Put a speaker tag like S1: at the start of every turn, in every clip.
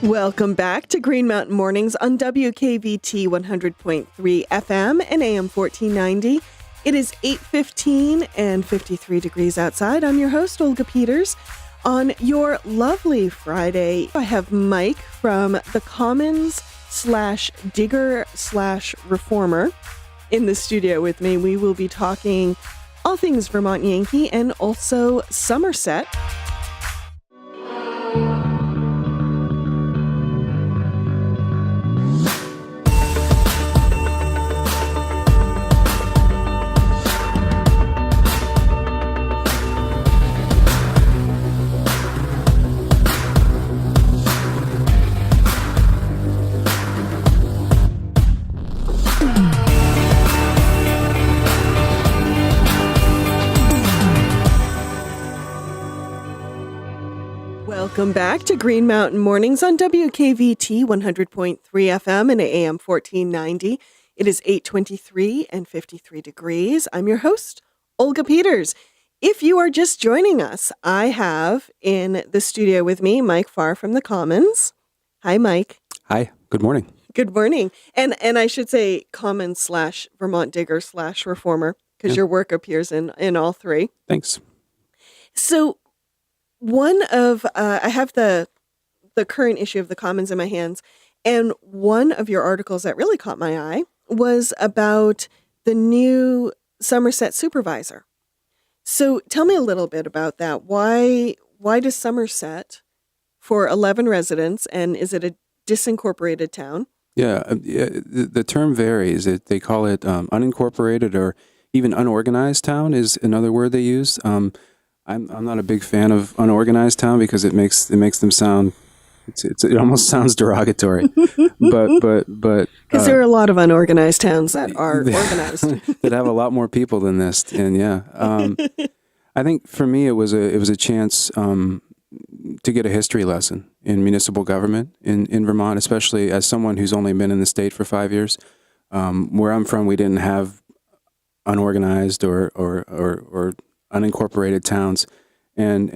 S1: Welcome back to Green Mountain Mornings on WKVT 100.3 FM and AM 1490. It is 8:15 and 53 degrees outside. I'm your host, Olga Peters. On your lovely Friday, I have Mike from the Commons/Digger/Reformer in the studio with me. We will be talking all things Vermont Yankee and also Somerset. Welcome back to Green Mountain Mornings on WKVT 100.3 FM and AM 1490. It is 8:23 and 53 degrees. I'm your host, Olga Peters. If you are just joining us, I have in the studio with me Mike Faher from the Commons. Hi, Mike.
S2: Hi. Good morning.
S1: Good morning. And I should say Commons/Vermont Digger/Reformer because your work appears in all three.
S2: Thanks.
S1: So I have the current issue of the Commons in my hands, and one of your articles that really caught my eye was about the new Somerset supervisor. So tell me a little bit about that. Why does Somerset, for 11 residents, and is it a disincorporated town?
S2: Yeah, the term varies. They call it unincorporated or even unorganized town is another word they use. I'm not a big fan of unorganized town because it makes them sound it almost sounds derogatory. but
S1: because there are a lot of unorganized towns that are organized
S2: that have a lot more people than this. And I think for me it was a chance to get a history lesson in municipal government in Vermont, especially as someone who's only been in the state for 5 years. Where I'm from, we didn't have unorganized or unincorporated towns, and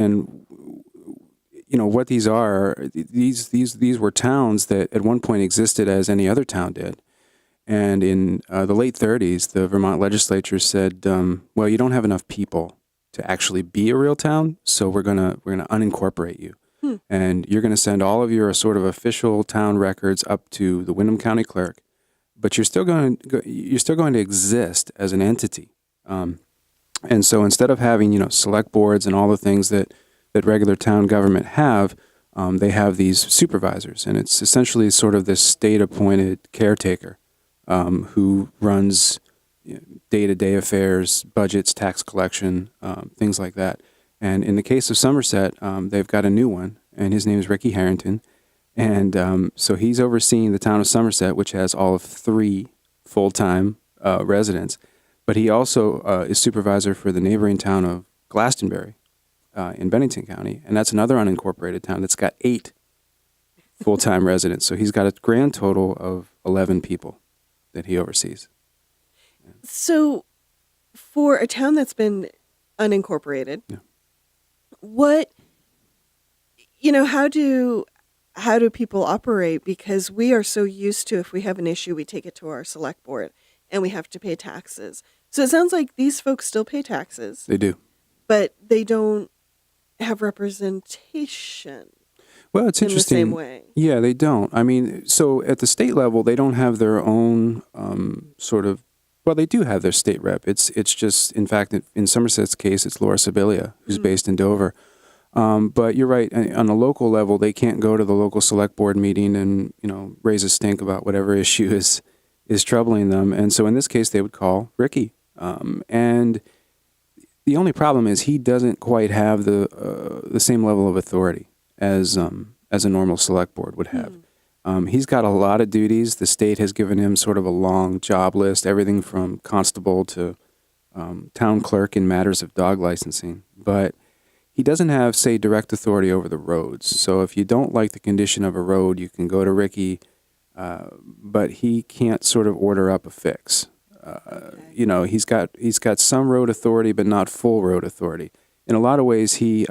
S2: you know what these are. These were towns that at one point existed as any other town did, and in the late 30s, the Vermont legislature said, "Well, you don't have enough people to actually be a real town, so we're gonna unincorporate you, and you're gonna send all of your sort of official town records up to the Windham County Clerk, but you're still going to exist as an entity." And so instead of having, select boards and all the things that regular town government have, they have these supervisors. And it's essentially sort of this state-appointed caretaker who runs day-to-day affairs, budgets, tax collection, things like that. And in the case of Somerset, they've got a new one, and his name is Ricky Harrington. And so he's overseeing the town of Somerset, which has all of 3 full-time residents. But he also is supervisor for the neighboring town of Glastonbury in Bennington County, and that's another unincorporated town that's got 8 full-time residents. So he's got a grand total of 11 people that he oversees.
S1: So for a town that's been unincorporated, how do people operate? Because we are so used to, if we have an issue, we take it to our select board and we have to pay taxes. So it sounds like these folks still pay taxes.
S2: They do.
S1: But they don't have representation.
S2: Well, it's interesting.
S1: In the same way.
S2: Yeah, they don't. I mean, so at the state level, they don't have their own they do have their state rep. It's just, in fact, in Somerset's case, it's Laura Sibilia, who's based in Dover. But you're right. On a local level, they can't go to the local select board meeting and, raise a stink about whatever issue is troubling them. And so in this case, they would call Ricky. And the only problem is he doesn't quite have the same level of authority as a normal select board would have. He's got a lot of duties. The state has given him sort of a long job list, everything from constable to town clerk in matters of dog licensing. But he doesn't have, say, direct authority over the roads. So if you don't like the condition of a road, you can go to Ricky, but he can't sort of order up a fix. He's got some road authority, but not full road authority. In a lot of ways, he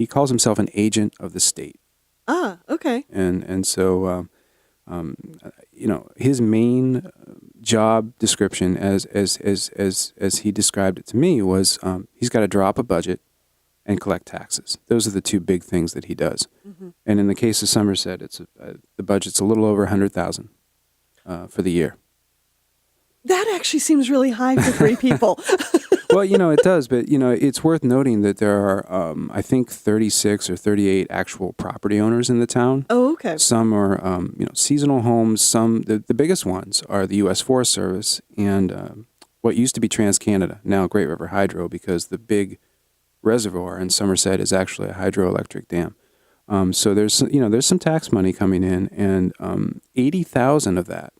S2: calls himself an agent of the state.
S1: Ah, okay.
S2: And so his main job description, as he described it to me, was he's got to drop a budget and collect taxes. Those are the two big things that he does.
S1: Hmm.
S2: And in the case of Somerset, it's the budget's a little over 100,000 for the year.
S1: That actually seems really high for three people.
S2: Well, it does, but it's worth noting that there are, I think, 36 or 38 actual property owners in the town.
S1: Oh, okay.
S2: Some are, seasonal homes. Some, the biggest ones are the U.S. Forest Service and what used to be TransCanada, now Great River Hydro, because the big reservoir in Somerset is actually a hydroelectric dam. So there's some tax money coming in, and 80,000 of that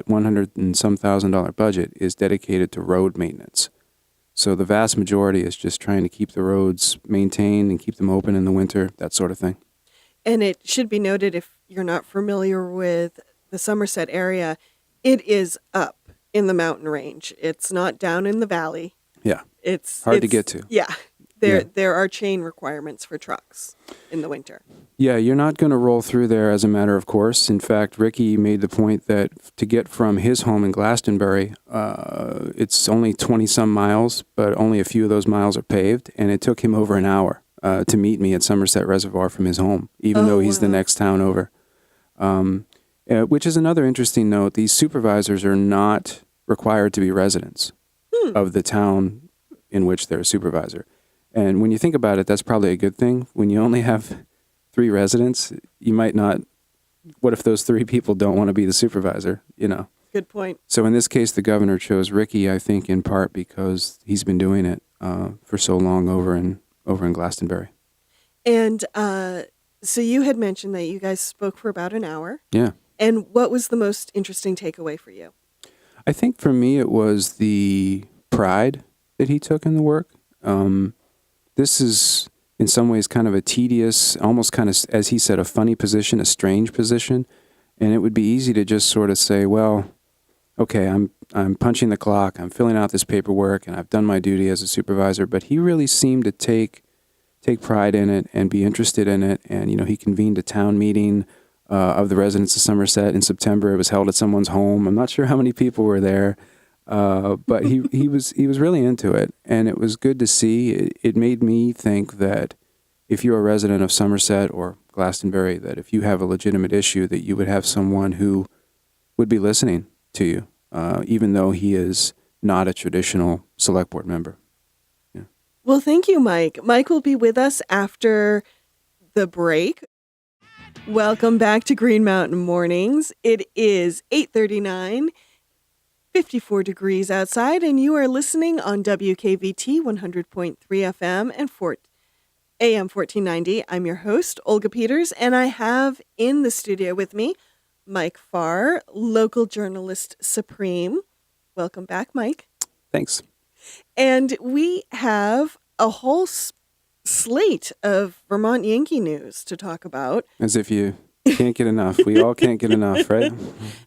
S2: 100 and some $1,000 budget is dedicated to road maintenance. So the vast majority is just trying to keep the roads maintained and keep them open in the winter, that sort of thing.
S1: And it should be noted, if you're not familiar with the Somerset area, it is up in the mountain range. It's not down in the valley.
S2: Yeah.
S1: It's
S2: hard to get to.
S1: Yeah. There are chain requirements for trucks in the winter.
S2: Yeah, you're not going to roll through there as a matter of course. In fact, Ricky made the point that to get from his home in Glastonbury, it's only 20-some miles, but only a few of those miles are paved, and it took him over an hour to meet me at Somerset Reservoir from his home, even though he's the next town over. Which is another interesting note. These supervisors are not required to be residents of the town in which they're a supervisor. And when you think about it, that's probably a good thing. When you only have 3 residents, you might not. What if those 3 people don't want to be the supervisor?
S1: Good point.
S2: So in this case, the governor chose Ricky, I think, in part because he's been doing it for so long over in Glastonbury.
S1: And so you had mentioned that you guys spoke for about an hour.
S2: Yeah. And
S1: what was the most interesting takeaway for you?
S2: I think for me it was the pride that he took in the work. This is in some ways kind of a tedious, almost kind of, as he said, a funny position, a strange position. And it would be easy to just sort of say, well, okay, I'm punching the clock, I'm filling out this paperwork, and I've done my duty as a supervisor. But he really seemed to take pride in it and be interested in it. And, he convened a town meeting of the residents of Somerset in September. It was held at someone's home. I'm not sure how many people were there. But he was really into it, and it was good to see. It made me think that if you're a resident of Somerset or Glastonbury, that if you have a legitimate issue, that you would have someone who would be listening to you, even though he is not a traditional select board member. Yeah.
S1: Well, thank you, Mike. Mike will be with us after the break. Welcome back to Green Mountain Mornings. It is 8:39. 54 degrees outside, and you are listening on WKVT 100.3 FM and AM 1490. I'm your host, Olga Peters, and I have in the studio with me Mike Faher, local journalist supreme. Welcome back, Mike.
S2: Thanks.
S1: And we have a whole slate of Vermont Yankee news to talk about.
S2: As if you can't get enough. We all can't get enough, right?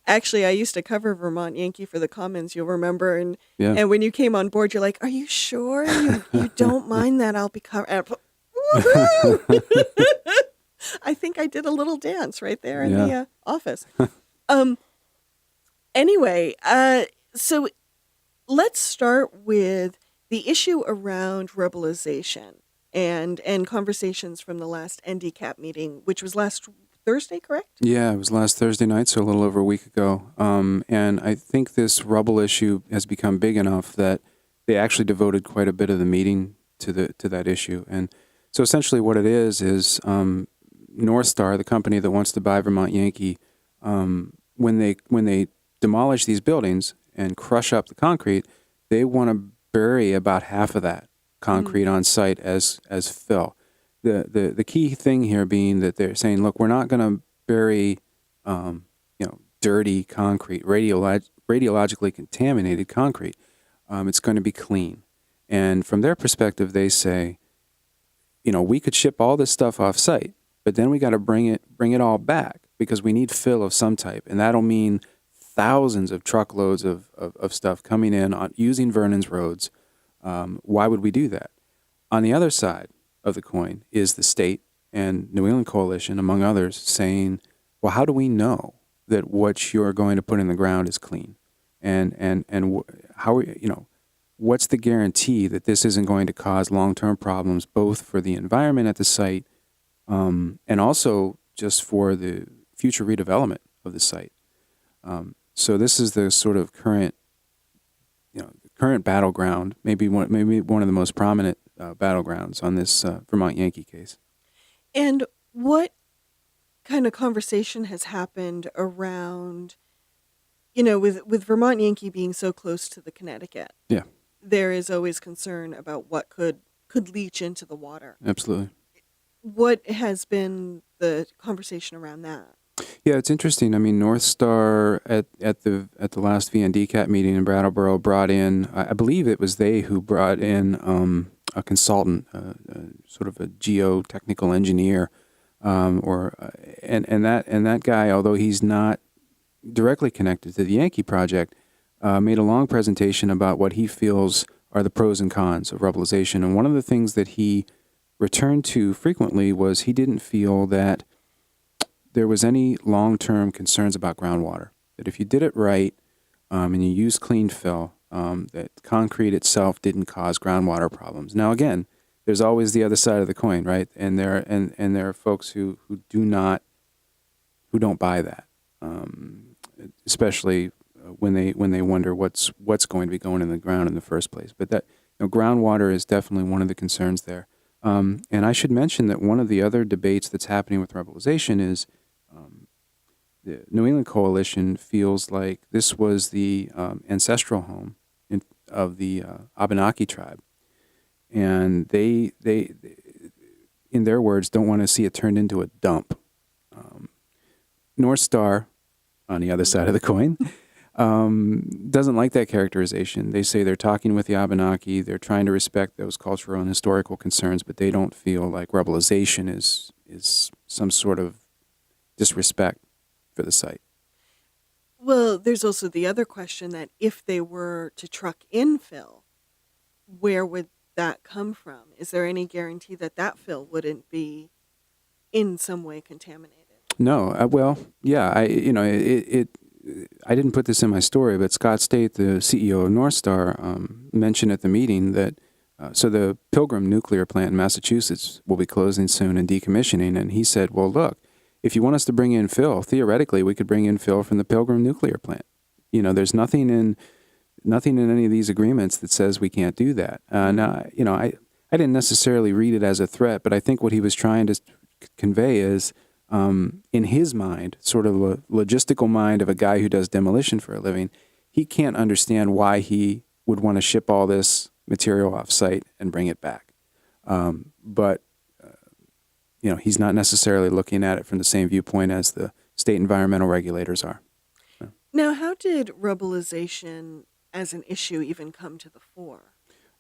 S1: Actually, I used to cover Vermont Yankee for the Commons, you'll remember. And
S2: Yeah.
S1: and when you came on board, you're like, are you sure? You don't mind that I'll be covering? I think I did a little dance right there in the office. Anyway, so let's start with the issue around rebelization and conversations from the last NDCAP meeting, which was last Thursday, correct?
S2: Yeah, it was last Thursday night, so a little over a week ago. And I think this rubble issue has become big enough that they actually devoted quite a bit of the meeting to that issue. And so essentially what it is North Star, the company that wants to buy Vermont Yankee, when they demolish these buildings and crush up the concrete, they want to bury about half of that concrete on site as fill. The key thing here being that they're saying, look, we're not going to bury, dirty concrete, radiologically contaminated concrete. It's going to be clean. And from their perspective, they say, we could ship all this stuff off site, but then we got to bring it all back because we need fill of some type. And that'll mean thousands of truckloads of stuff coming in using Vernon's roads. Why would we do that? On the other side of the coin is the state and New England Coalition, among others, saying, well, how do we know that what you're going to put in the ground is clean? How, what's the guarantee that this isn't going to cause long-term problems both for the environment at the site and also just for the future redevelopment of the site? So this is the sort of current battleground, maybe one of the most prominent battlegrounds on this Vermont Yankee case.
S1: And what kind of conversation has happened around, with Vermont Yankee being so close to the Connecticut?
S2: Yeah,
S1: there is always concern about what could leach into the water.
S2: absolutely.
S1: What has been the conversation around that?
S2: Yeah, it's interesting. I mean, North Star at the last VNDCAT meeting in Brattleboro brought in, I believe it was they who brought in a consultant, sort of a geotechnical engineer, and that guy, although he's not directly connected to the Yankee project, made a long presentation about what he feels are the pros and cons of rubblization. And one of the things that he returned to frequently was he didn't feel that there was any long-term concerns about groundwater. That if you did it right and you used clean fill, that concrete itself didn't cause groundwater problems. Now, again, there's always the other side of the coin, right? And there are folks who don't buy that, especially when they wonder what's going to be going in the ground in the first place. But that groundwater is definitely one of the concerns there. And I should mention that one of the other debates that's happening with rubblization is the New England Coalition feels like this was the ancestral home of the Abenaki tribe, and they, in their words, don't want to see it turned into a dump. North Star, on the other side of the coin, doesn't like that characterization. They say they're talking with the Abenaki, they're trying to respect those cultural and historical concerns, but they don't feel like rubblization is some sort of disrespect for the site.
S1: Well, there's also the other question that if they were to truck infill, where would that come from? Is there any guarantee that fill wouldn't be in some way contaminated?
S2: No, I didn't put this in my story, but Scott State, the CEO of North Star, mentioned at the meeting that so the Pilgrim nuclear plant in Massachusetts will be closing soon and decommissioning, and he said, well, look, if you want us to bring in fill, theoretically, we could bring in fill from the Pilgrim nuclear plant. There's nothing in any of these agreements that says we can't do that. Now, I didn't necessarily read it as a threat, but I think what he was trying to convey is, in his mind, sort of a logistical mind of a guy who does demolition for a living, he can't understand why he would want to ship all this material off site and bring it back. But he's not necessarily looking at it from the same viewpoint as the state environmental regulators are. So.
S1: Now, how did rubblization as an issue even come to the fore?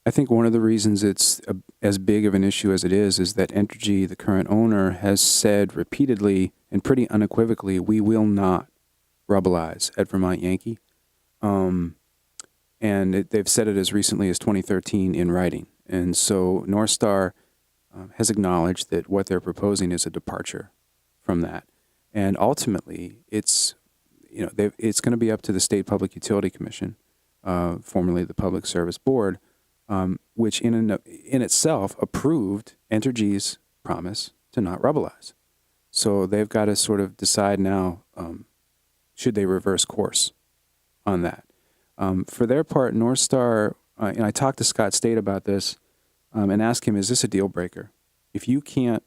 S2: I think one of the reasons it's as big of an issue as it is that Entergy, the current owner, has said repeatedly and pretty unequivocally, we will not rubblize at Vermont Yankee. They've said it as recently as 2013 in writing. And so North Star has acknowledged that what they're proposing is a departure from that. And ultimately, it's going to be up to the State Public Utility Commission, formerly the Public Service Board, which in itself approved Entergy's promise to not rubblize. So they've got to sort of decide now, should they reverse course on that. For their part, North Star, and I talked to Scott State about this and asked him, is this a deal breaker? If you can't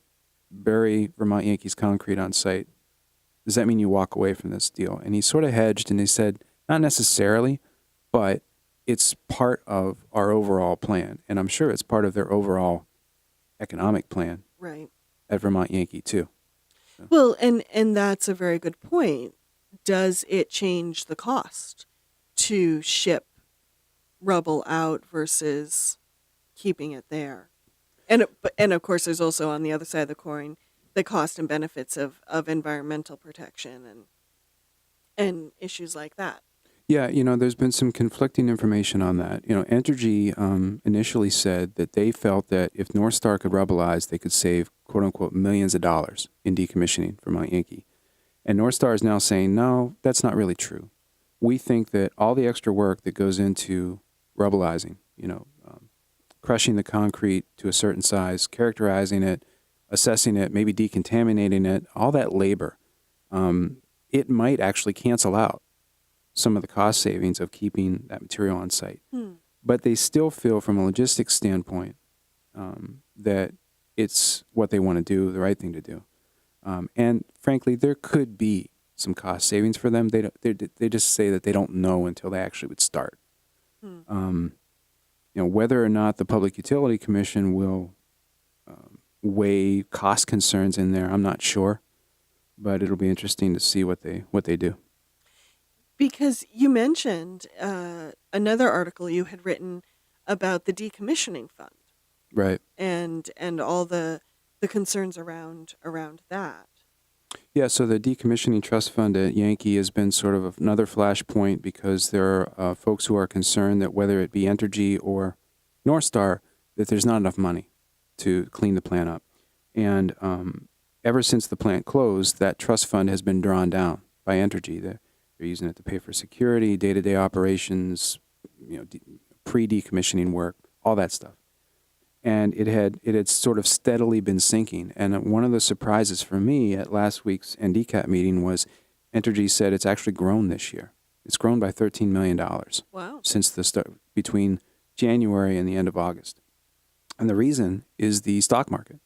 S2: bury Vermont Yankees concrete on site, does that mean you walk away from this deal? And he sort of hedged and he said, not necessarily, but it's part of our overall plan. And I'm sure it's part of their overall economic plan
S1: Right.
S2: at Vermont Yankee too. So.
S1: Well, and that's a very good point. Does it change the cost to ship rubble out versus keeping it there? And of course, there's also on the other side of the coin the cost and benefits of environmental protection and issues like that.
S2: Yeah, there's been some conflicting information on that. Entergy initially said that they felt that if North Star could rebelize, they could save, quote unquote, millions of dollars in decommissioning for Mount Yankee. And North Star is now saying, no, that's not really true. We think that all the extra work that goes into rebelizing, crushing the concrete to a certain size, characterizing it, assessing it, maybe decontaminating it, all that labor, it might actually cancel out some of the cost savings of keeping that material on site. But they still feel, from a logistics standpoint, that it's what they want to do, the right thing to do. And frankly, there could be some cost savings for them. They just say that they don't know until they actually would start. Whether or not the Public Utility Commission will weigh cost concerns in there, I'm not sure. But it'll be interesting to see what they do.
S1: Because you mentioned another article you had written about the decommissioning fund,
S2: Right.
S1: and all the concerns around that.
S2: Yeah, so the Decommissioning Trust Fund at Yankee has been sort of another flashpoint because there are folks who are concerned that whether it be Entergy or North Star, that there's not enough money to clean the plant up. And ever since the plant closed, that trust fund has been drawn down by Entergy. They're using it to pay for security, day-to-day operations, pre-decommissioning work, all that stuff. And it had sort of steadily been sinking. And one of the surprises for me at last week's NDCAP meeting was Entergy said it's actually grown this year. It's grown by $13 million.
S1: Wow.
S2: Since the start, between January and the end of August. And the reason is the stock market.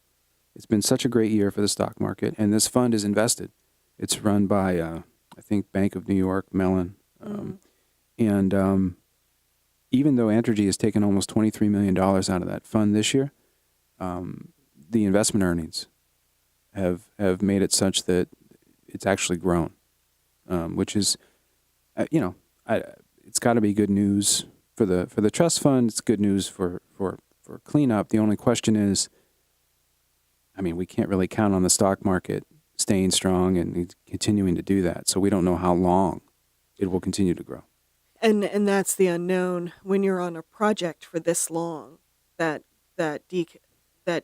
S2: It's been such a great year for the stock market, and this fund is invested. It's run by, I think, Bank of New York, Mellon. And even though Entergy has taken almost $23 million out of that fund this year, the investment earnings have made it such that it's actually grown, which is, it's got to be good news for the trust fund. It's good news for cleanup. The only question is, we can't really count on the stock market staying strong and continuing to do that. So we don't know how long it will continue to grow.
S1: And that's the unknown when you're on a project for this long, that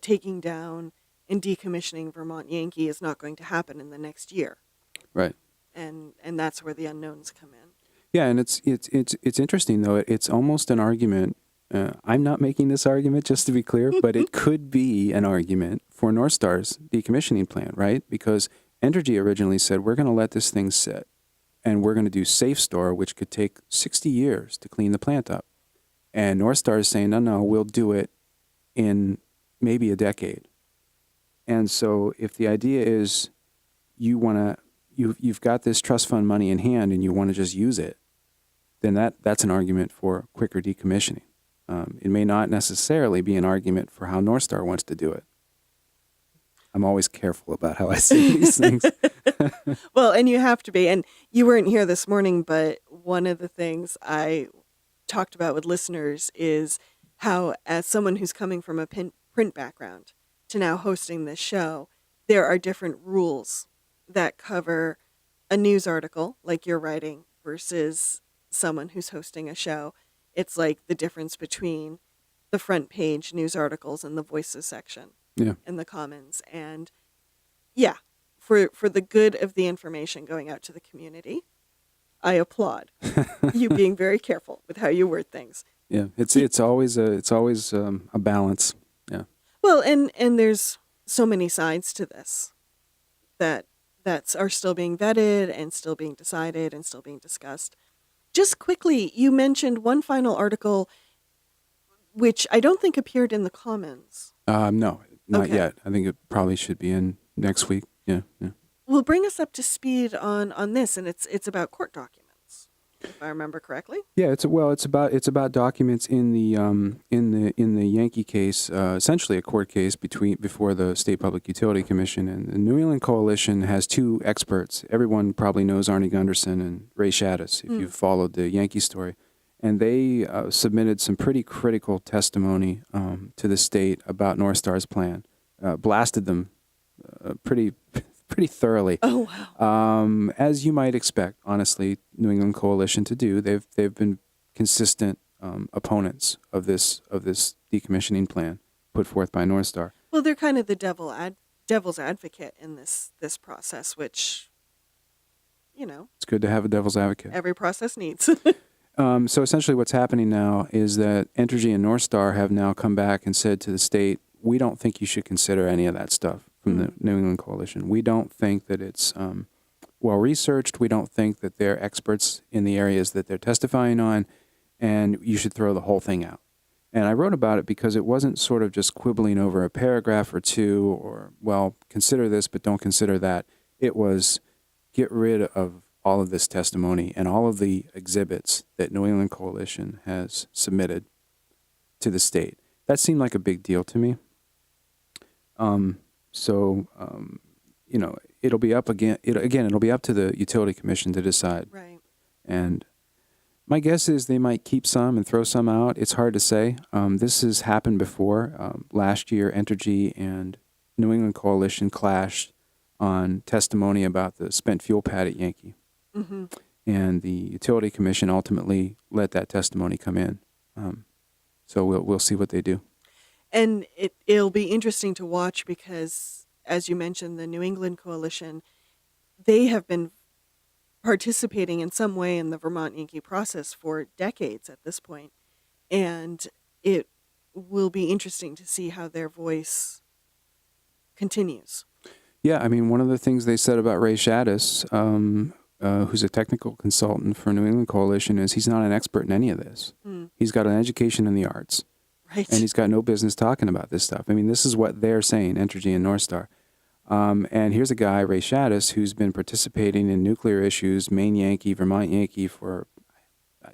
S1: taking down and decommissioning Vermont Yankee is not going to happen in the next year.
S2: Right.
S1: And that's where the unknowns come in.
S2: Yeah, and it's interesting though. It's almost an argument. I'm not making this argument, just to be clear, but it could be an argument for North Star's decommissioning plan, right? Because Entergy originally said, we're going to let this thing sit, and we're going to do safe store, which could take 60 years to clean the plant up. And North Star is saying, no, we'll do it in maybe a decade. And so if the idea is you've got this trust fund money in hand and you want to just use it, then that's an argument for quicker decommissioning. It may not necessarily be an argument for how North Star wants to do it. I'm always careful about how I say these things.
S1: Well, and you have to be. And you weren't here this morning, but one of the things I talked about with listeners is how, as someone who's coming from a print background to now hosting this show, there are different rules that cover a news article like you're writing versus someone who's hosting a show. It's like the difference between the front page news articles and the voices section in the Commons. And yeah, for the good of the information going out to the community, I applaud you being very careful with how you word things.
S2: Yeah, it's always a balance. Yeah.
S1: Well, and there's so many sides to this that are still being vetted and still being decided and still being discussed. Just quickly, you mentioned one final article, which I don't think appeared in the Commons.
S2: No, not yet. I think it probably should be in next week. Yeah.
S1: Well, bring us up to speed on this, and it's about court documents, if I remember correctly.
S2: Yeah, it's about documents in the Yankee case, essentially a court case before the State Public Utility Commission, and the New England Coalition has two experts. Everyone probably knows Arnie Gunderson and Ray Shaddis if you've followed the Yankee story, and they submitted some pretty critical testimony to the state about North Star's plan, blasted them pretty pretty thoroughly.
S1: Oh, wow.
S2: As you might expect, honestly, New England Coalition to do. They've been consistent opponents of this decommissioning plan put forth by North Star.
S1: Well, they're kind of the devil's advocate in this process, which,
S2: It's good to have a devil's advocate.
S1: every process needs.
S2: So essentially what's happening now is that Entergy and North Star have now come back and said to the state, we don't think you should consider any of that stuff from the New England Coalition. We don't think that it's well-researched. We don't think that they're experts in the areas that they're testifying on, and you should throw the whole thing out. And I wrote about it because it wasn't sort of just quibbling over a paragraph or two or, well, consider this but don't consider that. It was get rid of all of this testimony and all of the exhibits that New England Coalition has submitted to the state. That seemed like a big deal to me. It'll be up again. It'll be up to the Utility Commission to decide.
S1: Right.
S2: And my guess is they might keep some and throw some out. It's hard to say. This has happened before. Last year, Entergy and New England Coalition clashed on testimony about the spent fuel pad at Yankee.
S1: Mm-hmm.
S2: And the Utility Commission ultimately let that testimony come in. So we'll see what they do.
S1: And it'll be interesting to watch because, as you mentioned, the New England Coalition, they have been participating in some way in the Vermont Yankee process for decades at this point. And it will be interesting to see how their voice continues.
S2: Yeah, I mean, one of the things they said about Ray Shaddis, who's a technical consultant for New England Coalition, is he's not an expert in any of this. He's got an education in the arts.
S1: Right.
S2: And he's got no business talking about this stuff. I mean, this is what they're saying, Entergy and North Star. And here's a guy, Ray Shaddis, who's been participating in nuclear issues, Maine Yankee, Vermont Yankee, for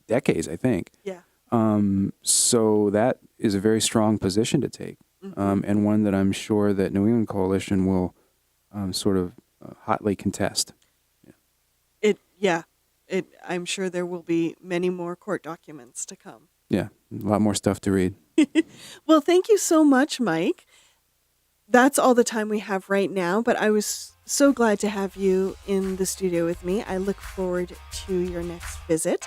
S2: decades, I think.
S1: Yeah.
S2: So that is a very strong position to take, and one that I'm sure that New England Coalition will sort of hotly contest.
S1: I'm sure there will be many more court documents to come.
S2: Yeah, a lot more stuff to read.
S1: Well, thank you so much, Mike. That's all the time we have right now, but I was so glad to have you in the studio with me. I look forward to your next visit.